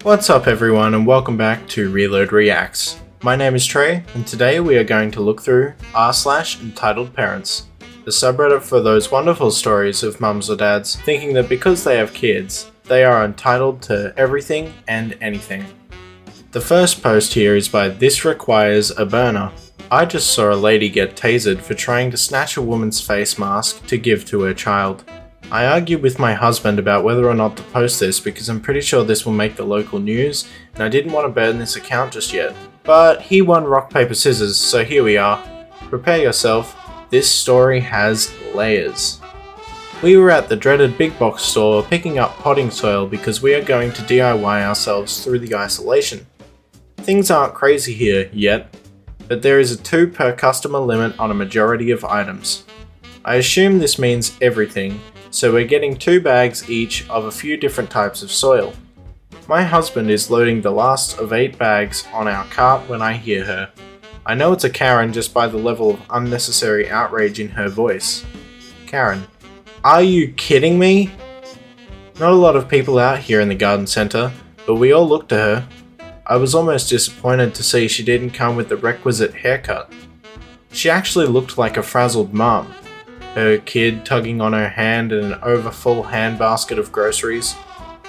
What's up everyone and welcome back to Reload Reacts. My name is Trey and today we are going to look through r/EntitledParents, the subreddit for those wonderful stories of mums or dads thinking that because they have kids, they are entitled to everything and anything. The first post here is by This Requires a Burner. I just saw a lady get tasered for trying to snatch a woman's face mask to give to her child. I argued with my husband about whether or not to post this because I'm pretty sure this will make the local news and I didn't want to burn this account just yet. But he won rock paper scissors, so here we are. Prepare yourself, this story has layers. We were at the dreaded big box store picking up potting soil because we are going to DIY ourselves through the isolation. Things aren't crazy here yet, but there is a 2 per customer limit on a majority of items. I assume this means everything, so we're getting 2 bags each of a few different types of soil. My husband is loading the last of 8 bags on our cart when I hear her. I know it's a Karen just by the level of unnecessary outrage in her voice. Karen, are you kidding me? Not a lot of people out here in the garden centre, but we all looked to her. I was almost disappointed to see she didn't come with the requisite haircut. She actually looked like a frazzled mum. Her kid tugging on her hand and an overfull handbasket of groceries,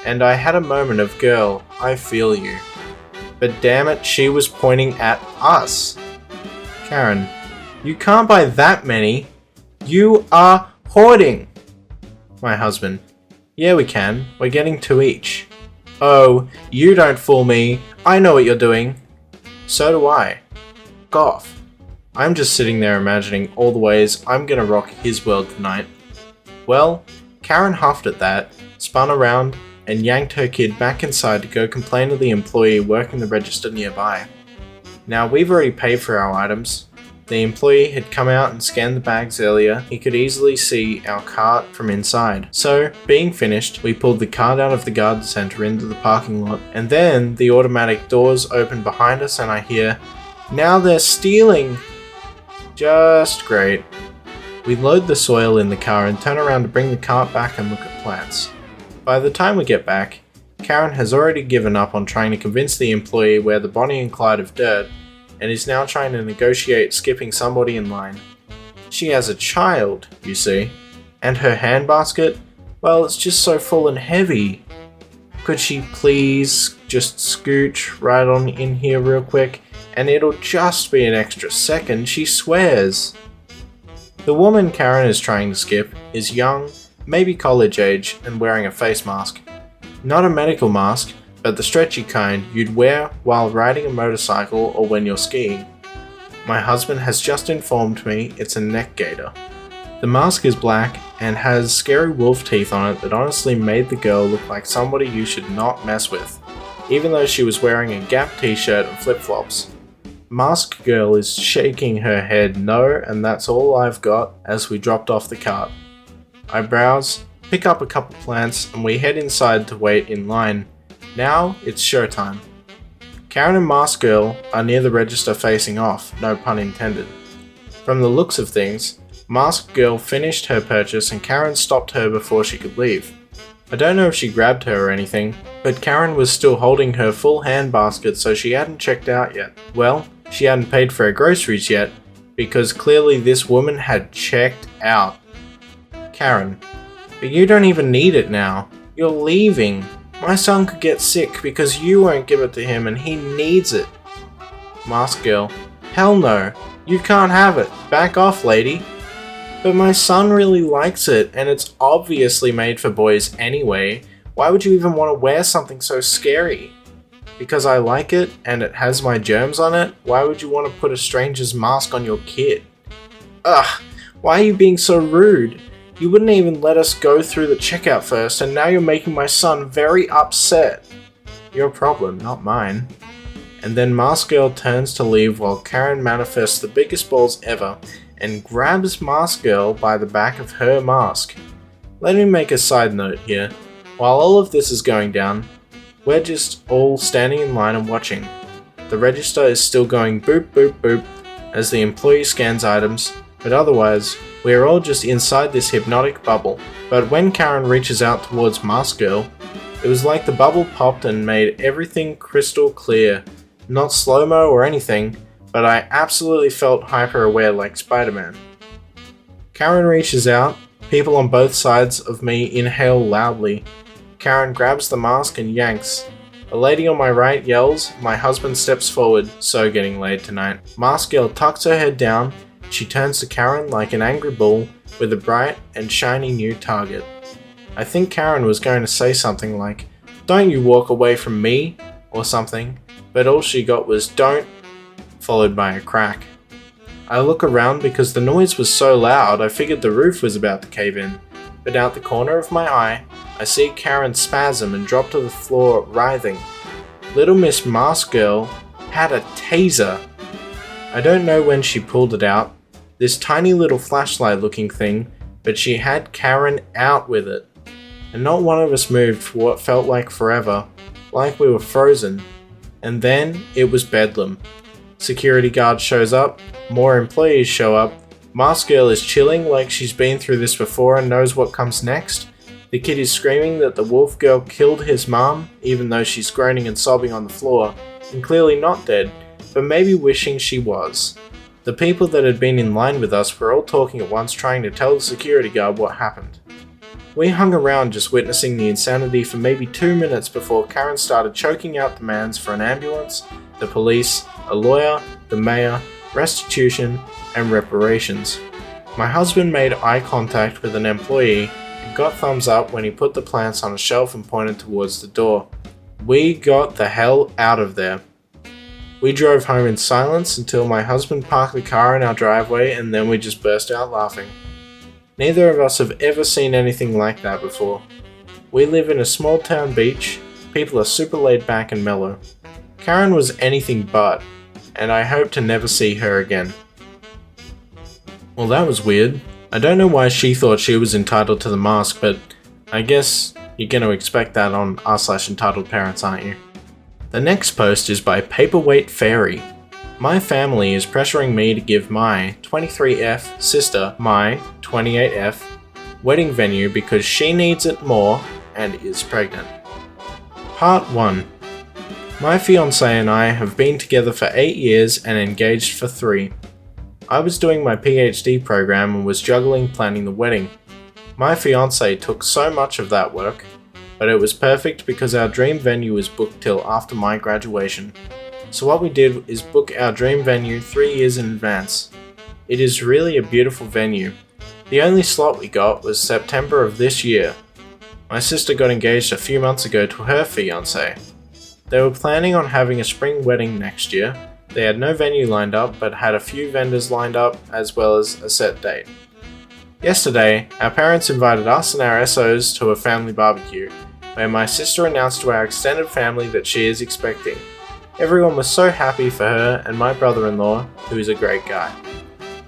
and I had a moment of girl, I feel you. But damn it, she was pointing at us. Karen, you can't buy that many. You are hoarding. My husband, yeah we can, we're getting 2 each. Oh, you don't fool me, I know what you're doing. So do I. Goff. I'm just sitting there imagining all the ways I'm gonna rock his world tonight. Well, Karen huffed at that, spun around, and yanked her kid back inside to go complain to the employee working the register nearby. Now we've already paid for our items. The employee had come out and scanned the bags earlier. He could easily see our cart from inside. So, being finished, we pulled the cart out of the garden centre into the parking lot, and then the automatic doors opened behind us and I hear, "Now they're stealing!" Just great. We load the soil in the car and turn around to bring the cart back and look at plants. By the time we get back, Karen has already given up on trying to convince the employee we're the Bonnie and Clyde of dirt and is now trying to negotiate skipping somebody in line. She has a child, you see, and her handbasket, well, it's just so full and heavy. Could she please just scooch right on in here real quick? And it'll just be an extra second, she swears. The woman Karen is trying to skip is young, maybe college age, and wearing a face mask. Not a medical mask, but the stretchy kind you'd wear while riding a motorcycle or when you're skiing. My husband has just informed me it's a neck gaiter. The mask is black and has scary wolf teeth on it that honestly made the girl look like somebody you should not mess with, even though she was wearing a Gap t-shirt and flip-flops. Mask Girl is shaking her head no, and that's all I've got as we dropped off the cart. I browse, pick up a couple plants, and we head inside to wait in line. Now it's showtime. Karen and Mask Girl are near the register facing off, no pun intended. From the looks of things, Mask Girl finished her purchase and Karen stopped her before she could leave. I don't know if she grabbed her or anything, but Karen was still holding her full handbasket so she hadn't checked out yet. Well, she hadn't paid for her groceries yet, because clearly this woman had checked out. Karen, but you don't even need it now. You're leaving. My son could get sick because you won't give it to him and he needs it. Mask Girl, hell no. You can't have it. Back off, lady. But my son really likes it and it's obviously made for boys anyway. Why would you even want to wear something so scary? Because I like it and it has my germs on it, why would you want to put a stranger's mask on your kid? Ugh, why are you being so rude? You wouldn't even let us go through the checkout first and now you're making my son very upset. Your problem, not mine. And then Mask Girl turns to leave while Karen manifests the biggest balls ever and grabs Mask Girl by the back of her mask. Let me make a side note here. While all of this is going down, we're just all standing in line and watching. The register is still going boop boop boop as the employee scans items, but otherwise, we are all just inside this hypnotic bubble. But when Karen reaches out towards Mask Girl, It was like the bubble popped and made everything crystal clear. Not slow-mo or anything, but I absolutely felt hyper-aware like Spider-Man. Karen reaches out. People on both sides of me inhale loudly. Karen grabs the mask and yanks. A lady on my right yells. My husband steps forward, so getting laid tonight. Mask girl tucks her head down. She turns to Karen like an angry bull with a bright and shiny new target. I think Karen was going to say something like, "Don't you walk away from me," or something, but all she got was "don't," followed by a crack. I look around because the noise was so loud I figured the roof was about to cave in, but out the corner of my eye, I see Karen spasm and drop to the floor writhing. Little Miss Mask Girl had a taser. I don't know when she pulled it out, this tiny little flashlight looking thing, but she had Karen out with it. And not one of us moved for what felt like forever, like we were frozen. And then it was bedlam. Security guard shows up, more employees show up, Mask Girl is chilling like she's been through this before and knows what comes next. The kid is screaming that the wolf girl killed his mom, even though she's groaning and sobbing on the floor, and clearly not dead, but maybe wishing she was. The people that had been in line with us were all talking at once, trying to tell the security guard what happened. We hung around just witnessing the insanity for maybe 2 minutes before Karen started choking out demands for an ambulance, the police, a lawyer, the mayor, restitution, and reparations. My husband made eye contact with an employee and got thumbs up when he put the plants on a shelf and pointed towards the door. We got the hell out of there. We drove home in silence until my husband parked the car in our driveway, and then we just burst out laughing. Neither of us have ever seen anything like that before. We live in a small town beach. People are super laid back and mellow. Karen was anything but, and I hope to never see her again. Well, that was weird. I don't know why she thought she was entitled to the mask, but I guess you're going to expect that on r/EntitledParents, aren't you? The next post is by Paperweight Fairy. My family is pressuring me to give my 23F sister my 28F wedding venue because she needs it more and is pregnant. Part 1. My fiancé and I have been together for 8 years and engaged for 3. I was doing my PhD program and was juggling planning the wedding. My fiancé took so much of that work, but it was perfect because our dream venue was booked till after my graduation. So what we did is book our dream venue 3 years in advance. It is really a beautiful venue. The only slot we got was September of this year. My sister got engaged a few months ago to her fiancé. They were planning on having a spring wedding next year. They had no venue lined up, but had a few vendors lined up, as well as a set date. Yesterday, our parents invited us and our SOs to a family barbecue, where my sister announced to our extended family that she is expecting. Everyone was so happy for her and my brother-in-law, who is a great guy.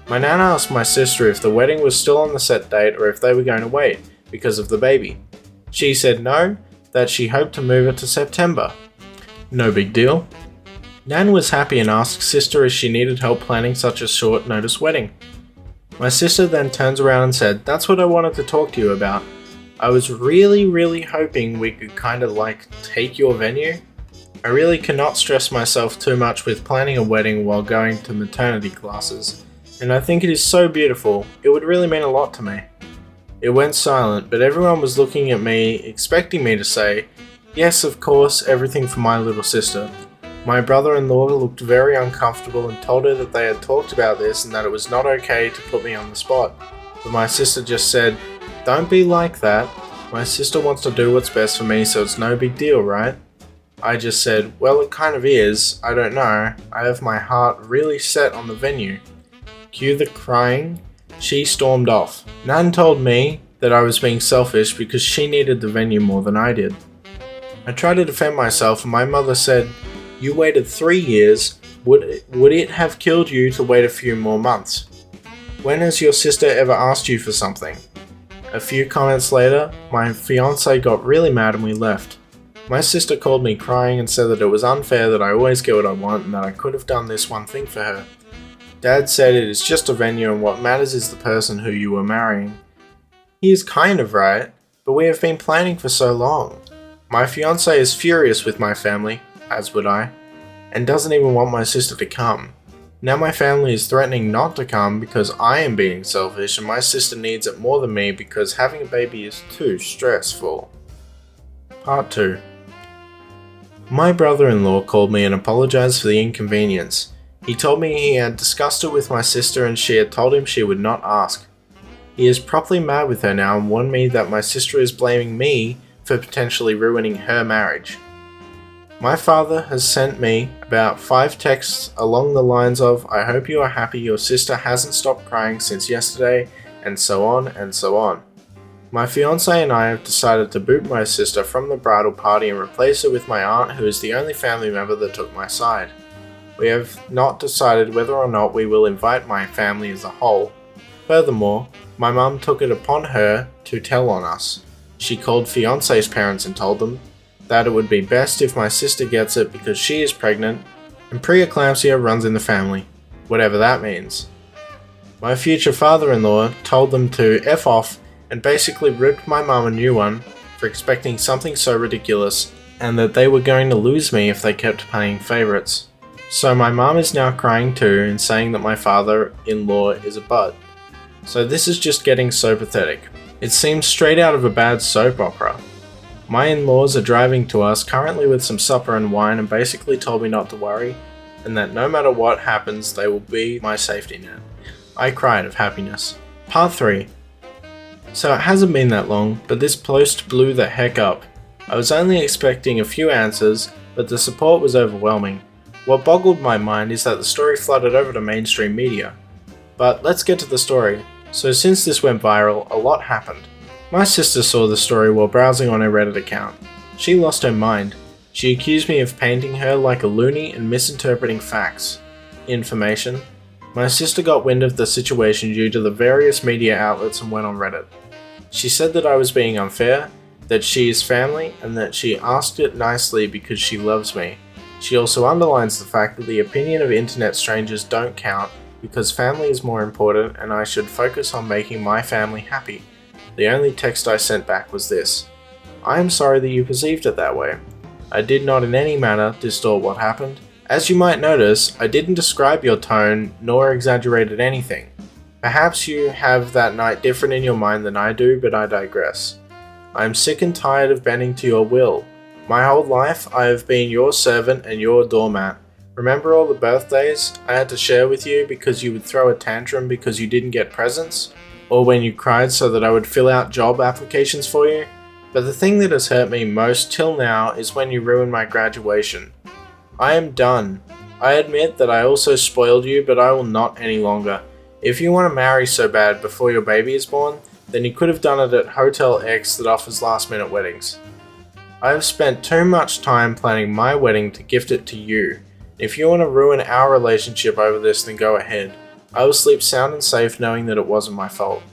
My nana asked my sister if the wedding was still on the set date or if they were going to wait, because of the baby. She said no, that she hoped to move it to September. No big deal. Nan was happy and asked sister if she needed help planning such a short notice wedding. My sister then turns around and said, "That's what I wanted to talk to you about. I was really hoping we could take your venue. I really cannot stress myself too much with planning a wedding while going to maternity classes, and I think it is so beautiful. It would really mean a lot to me." It went silent, but everyone was looking at me, expecting me to say, "Yes, of course, everything for my little sister." My brother-in-law looked very uncomfortable and told her that they had talked about this and that it was not okay to put me on the spot. But my sister just said, "Don't be like that. My sister wants to do what's best for me, so it's no big deal, right?" I just said, "Well, it kind of is. I don't know. I have my heart really set on the venue." Cue the crying. She stormed off. Nan told me that I was being selfish because she needed the venue more than I did. I tried to defend myself and my mother said, "You waited 3 years, would it have killed you to wait a few more months? When has your sister ever asked you for something?" A few comments later, my fiancé got really mad and we left. My sister called me crying and said that it was unfair that I always get what I want and that I could have done this one thing for her. Dad said it is just a venue and what matters is the person who you are marrying. He is kind of right, but we have been planning for so long. My fiance is furious with my family, as would I, and doesn't even want my sister to come. Now my family is threatening not to come because I am being selfish and my sister needs it more than me because having a baby is too stressful. Part 2. My brother-in-law called me and apologized for the inconvenience. He told me he had discussed it with my sister and she had told him she would not ask. He is properly mad with her now and warned me that my sister is blaming me for potentially ruining her marriage. My father has sent me about 5 texts along the lines of, "I hope you are happy your sister hasn't stopped crying since yesterday," and so on and so on. My fiance and I have decided to boot my sister from the bridal party and replace her with my aunt, who is the only family member that took my side. We have not decided whether or not we will invite my family as a whole. Furthermore, my mum took it upon her to tell on us. She called fiance's parents and told them that it would be best if my sister gets it because she is pregnant and preeclampsia runs in the family, whatever that means. My future father-in-law told them to F off and basically ripped my mum a new one for expecting something so ridiculous and that they were going to lose me if they kept paying favourites. So my mum is now crying too and saying that my father-in-law is a butt. So this is just getting so pathetic. It seems straight out of a bad soap opera. My in-laws are driving to us currently with some supper and wine and basically told me not to worry and that no matter what happens they will be my safety net. I cried of happiness. Part 3. So it hasn't been that long, but this post blew the heck up. I was only expecting a few answers, but the support was overwhelming. What boggled my mind is that the story flooded over to mainstream media. But let's get to the story. So since this went viral, a lot happened. My sister saw the story while browsing on her Reddit account. She lost her mind. She accused me of painting her like a loony and misinterpreting facts. Information. My sister got wind of the situation due to the various media outlets and went on Reddit. She said that I was being unfair, that she is family, and that she asked it nicely because she loves me. She also underlines the fact that the opinion of internet strangers don't count because family is more important and I should focus on making my family happy. The only text I sent back was this: "I am sorry that you perceived it that way. I did not in any manner distort what happened. As you might notice, I didn't describe your tone nor exaggerated anything. Perhaps you have that night different in your mind than I do, but I digress. I am sick and tired of bending to your will. My whole life I have been your servant and your doormat. Remember all the birthdays I had to share with you because you would throw a tantrum because you didn't get presents? Or when you cried so that I would fill out job applications for you? But the thing that has hurt me most till now is when you ruined my graduation. I am done. I admit that I also spoiled you, but I will not any longer. If you want to marry so bad before your baby is born, then you could have done it at Hotel X that offers last-minute weddings. I have spent too much time planning my wedding to gift it to you. If you want to ruin our relationship over this, then go ahead. I will sleep sound and safe knowing that it wasn't my fault."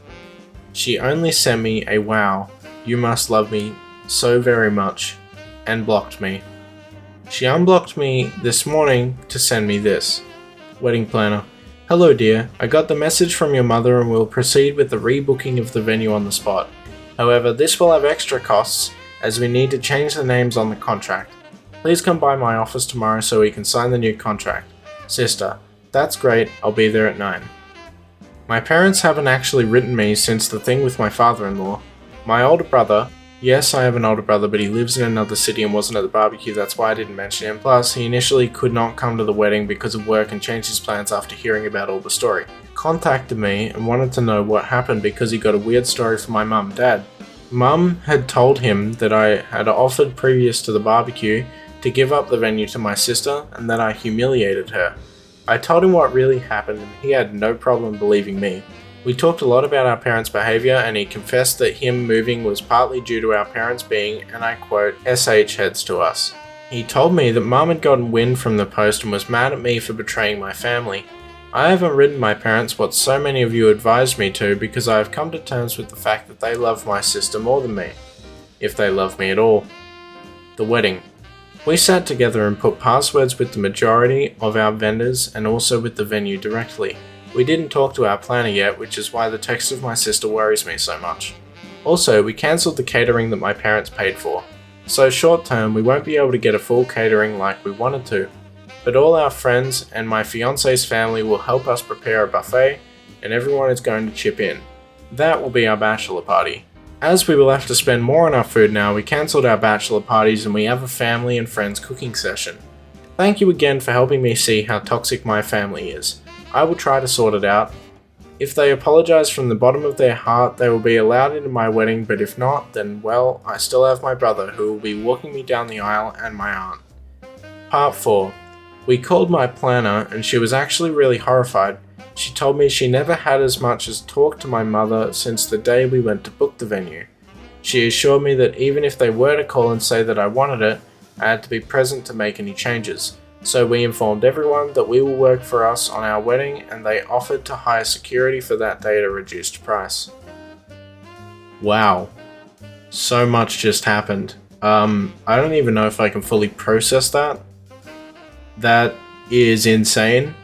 She only sent me a "wow, you must love me so very much," and blocked me. She unblocked me this morning to send me this. Wedding planner. "Hello dear, I got the message from your mother and will proceed with the rebooking of the venue on the spot. However, this will have extra costs as we need to change the names on the contract. Please come by my office tomorrow so we can sign the new contract. Sister." That's great, I'll be there at 9. My parents haven't actually written me since the thing with my father-in-law. My older brother, yes I have an older brother but he lives in another city and wasn't at the barbecue, that's why I didn't mention him. Plus, he initially could not come to the wedding because of work and changed his plans after hearing about all the story. Contacted me and wanted to know what happened because he got a weird story from my mum and dad. Mum had told him that I had offered previous to the barbecue to give up the venue to my sister and that I humiliated her. I told him what really happened and he had no problem believing me. We talked a lot about our parents' behaviour and he confessed that him moving was partly due to our parents being, and I quote, "SH heads to us." He told me that Mum had gotten wind from the post and was mad at me for betraying my family. I haven't written my parents what so many of you advised me to because I have come to terms with the fact that they love my sister more than me. If they love me at all. The wedding. We sat together and put passwords with the majority of our vendors and also with the venue directly. We didn't talk to our planner yet, which is why the text of my sister worries me so much. Also, we cancelled the catering that my parents paid for. so short term we won't be able to get a full catering like we wanted to, but all our friends and my fiance's family will help us prepare a buffet and everyone is going to chip in. That will be our bachelor party. As we will have to spend more on our food now, we cancelled our bachelor parties and we have a family and friends cooking session. Thank you again for helping me see how toxic my family is. I will try to sort it out. If they apologise from the bottom of their heart, they will be allowed into my wedding, but if not, then well, I still have my brother who will be walking me down the aisle and my aunt. Part 4. We called my planner and she was actually really horrified. She told me she never had as much as talked to my mother since the day we went to book the venue. She assured me that even if they were to call and say that I wanted it, I had to be present to make any changes. So we informed everyone that we will work for us on our wedding and they offered to hire security for that day at a reduced price. Wow. So much just happened. I don't even know if I can fully process that. That is insane.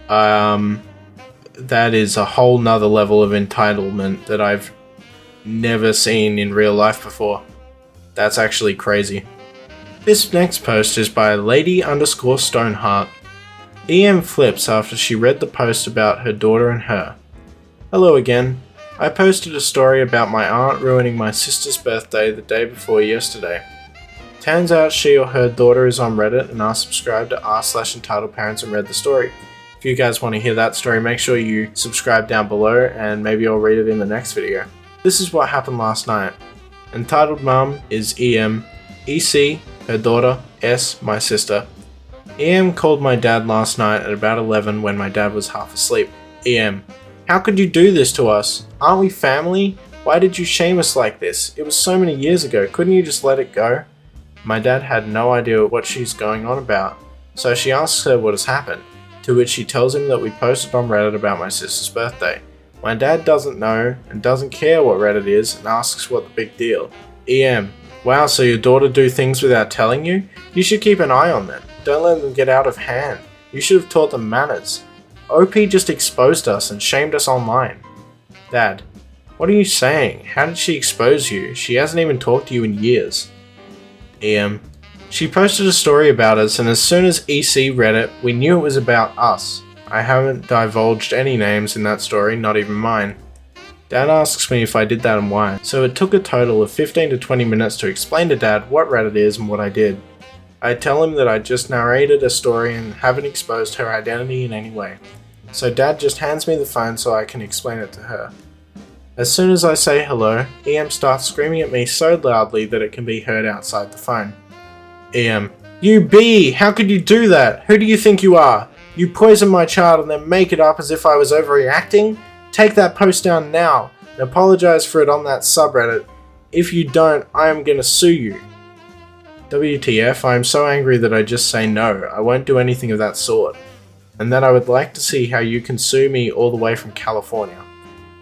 That is a whole nother level of entitlement that I've never seen in real life before. That's actually crazy. This next post is by Lady_Stoneheart. EM flips after she read the post about her daughter and her. Hello again. I posted a story about my aunt ruining my sister's birthday the day before yesterday. Turns out she or her daughter is on Reddit and I subscribed to r/EntitledParents and read the story. If you guys want to hear that story, make sure you subscribe down below and maybe I'll read it in the next video. This is what happened last night. Entitled Mum is EM, EC, her daughter, S, my sister. EM called my dad last night at about 11 when my dad was half asleep. EM, how could you do this to us? Aren't we family? Why did you shame us like this? It was so many years ago, couldn't you just let it go? My dad had no idea what she's going on about, so she asks her what has happened, to which she tells him that we posted on Reddit about my sister's birthday. My dad doesn't know and doesn't care what Reddit is and asks what the big deal. EM, wow, so your daughter do things without telling you? You should keep an eye on them. Don't let them get out of hand. You should have taught them manners. OP just exposed us and shamed us online. Dad, what are you saying? How did she expose you? She hasn't even talked to you in years. EM, she posted a story about us and as soon as EC read it, we knew it was about us. I haven't divulged any names in that story, not even mine. Dad asks me if I did that and why, so it took a total of 15 to 20 minutes to explain to Dad what Reddit is and what I did. I tell him that I just narrated a story and haven't exposed her identity in any way. So Dad just hands me the phone so I can explain it to her. As soon as I say hello, EM starts screaming at me so loudly that it can be heard outside the phone. EM, you B! How could you do that? Who do you think you are? You poison my child and then make it up as if I was overreacting? Take that post down now and apologize for it on that subreddit. If you don't, I am gonna sue you. WTF, I am so angry that I just say no, I won't do anything of that sort. And that I would like to see how you can sue me all the way from California.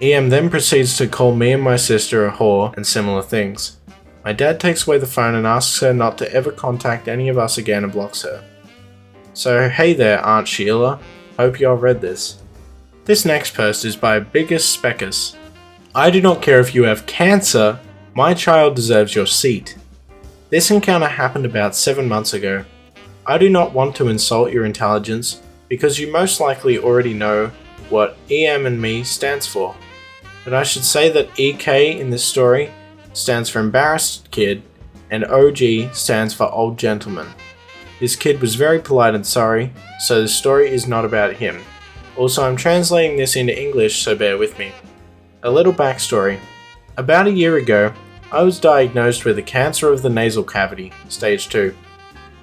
EM then proceeds to call me and my sister a whore and similar things. My dad takes away the phone and asks her not to ever contact any of us again and blocks her. So hey there Aunt Sheila, hope y'all read this. This next post is by Biggest Speckus. I do not care if you have cancer, my child deserves your seat. This encounter happened about 7 months ago. I do not want to insult your intelligence because you most likely already know what EM and me stands for. But I should say that EK in this story stands for embarrassed kid and OG stands for old gentleman. This kid was very polite and sorry, so the story is not about him. Also, I'm translating this into English, so bear with me. A little backstory. About a year ago, I was diagnosed with a cancer of the nasal cavity, stage 2.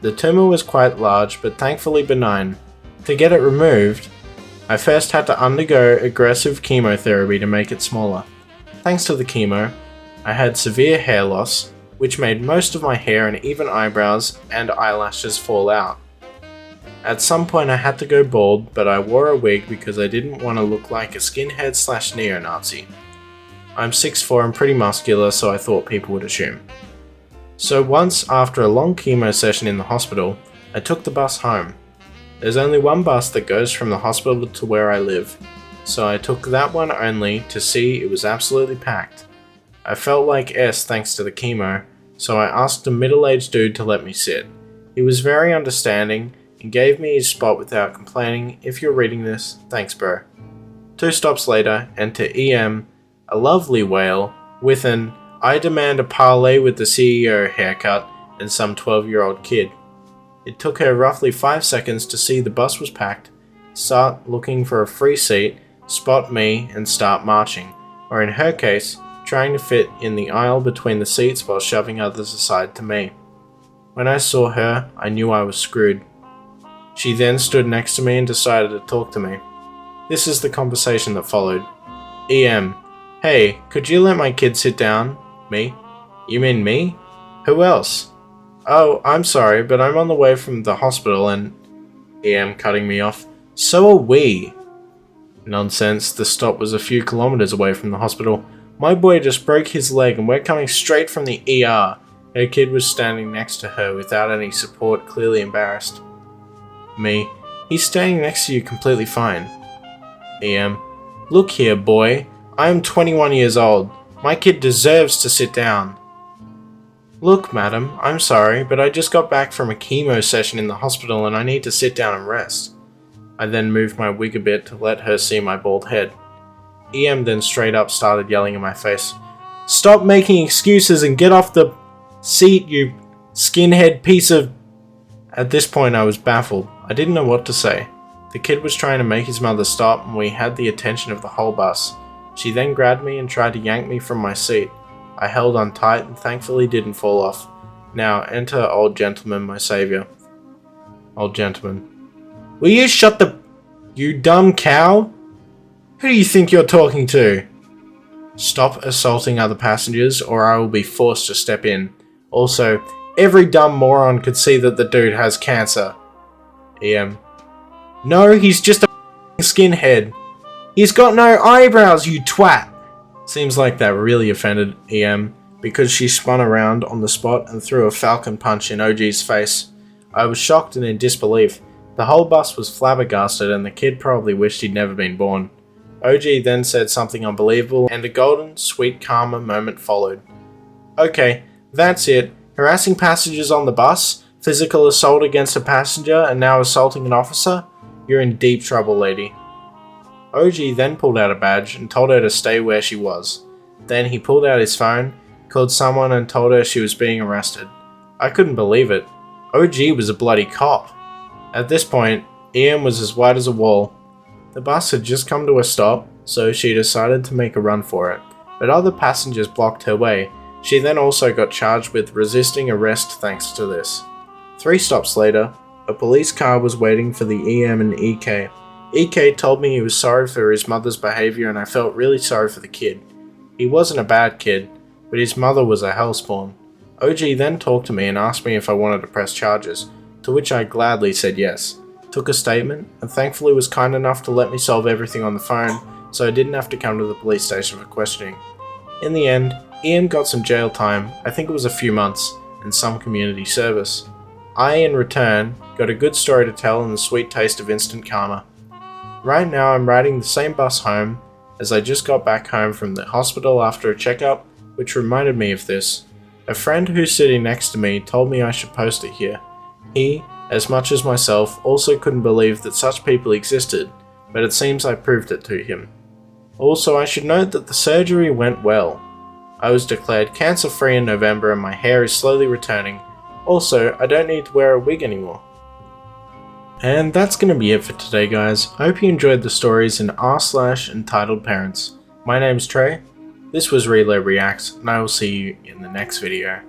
The tumor was quite large, but thankfully benign. To get it removed, I first had to undergo aggressive chemotherapy to make it smaller. Thanks to the chemo, I had severe hair loss, which made most of my hair and even eyebrows and eyelashes fall out. At some point I had to go bald, but I wore a wig because I didn't want to look like a skinhead / neo-Nazi. I'm 6'4" and pretty muscular, so I thought people would assume. So once, after a long chemo session in the hospital, I took the bus home. There's only one bus that goes from the hospital to where I live, so I took that one only to see it was absolutely packed. I felt like S thanks to the chemo, so I asked a middle-aged dude to let me sit. He was very understanding and gave me his spot without complaining. If you're reading this, thanks bro. 2 stops later, enter EM, a lovely whale, with an "I demand a parlay with the CEO" haircut and some 12-year-old kid. It took her roughly 5 seconds to see the bus was packed, start looking for a free seat, spot me, and start marching, or in her case, trying to fit in the aisle between the seats while shoving others aside to me. When I saw her, I knew I was screwed. She then stood next to me and decided to talk to me. This is the conversation that followed. EM: "Hey, could you let my kid sit down?" Me: "You mean me? Who else?" "Oh, I'm sorry, but I'm on the way from the hospital and..." EM cutting me off: "So are we." Nonsense, the stop was a few kilometers away from the hospital. My boy just broke his leg and we're coming straight from the ER. Her kid was standing next to her without any support, clearly embarrassed. Me: "He's standing next to you completely fine." EM: "Look here, boy. I am 21 years old. My kid deserves to sit down." "Look, madam, I'm sorry, but I just got back from a chemo session in the hospital and I need to sit down and rest." I then moved my wig a bit to let her see my bald head. EM then straight up started yelling in my face, "Stop making excuses and get off the seat, you skinhead piece of..." At this point I was baffled. I didn't know what to say. The kid was trying to make his mother stop and we had the attention of the whole bus. She then grabbed me and tried to yank me from my seat. I held on tight and thankfully didn't fall off. Now enter old gentleman, my savior. Old gentleman: "Will you shut the... you dumb cow? Who do you think you're talking to? Stop assaulting other passengers or I will be forced to step in. Also, every dumb moron could see that the dude has cancer." EM: "No, he's just a skinhead. He's got no eyebrows, you twat." Seems like that really offended EM, because she spun around on the spot and threw a falcon punch in OG's face. I was shocked and in disbelief. The whole bus was flabbergasted and the kid probably wished he'd never been born. OG then said something unbelievable and a golden, sweet karma moment followed. "Okay, that's it. Harassing passengers on the bus, physical assault against a passenger, and now assaulting an officer? You're in deep trouble, lady." OG then pulled out a badge and told her to stay where she was. Then he pulled out his phone, called someone and told her she was being arrested. I couldn't believe it. OG was a bloody cop. At this point, EM was as white as a wall. The bus had just come to a stop, so she decided to make a run for it, but other passengers blocked her way. She then also got charged with resisting arrest thanks to this. 3 stops later, a police car was waiting for the EM and EK. EK told me he was sorry for his mother's behavior and I felt really sorry for the kid. He wasn't a bad kid, but his mother was a hellspawn. OG then talked to me and asked me if I wanted to press charges, to which I gladly said yes. Took a statement, and thankfully was kind enough to let me solve everything on the phone, so I didn't have to come to the police station for questioning. In the end, EM got some jail time, I think it was a few months, and some community service. I, in return, got a good story to tell and the sweet taste of instant karma. Right now I'm riding the same bus home, as I just got back home from the hospital after a checkup, which reminded me of this. A friend who's sitting next to me told me I should post it here. He, as much as myself, also couldn't believe that such people existed, but it seems I proved it to him. Also, I should note that the surgery went well. I was declared cancer-free in November and my hair is slowly returning. Also, I don't need to wear a wig anymore. And that's going to be it for today, guys. I hope you enjoyed the stories in r/EntitledParents. My name's Trey, this was Reload Reacts, and I will see you in the next video.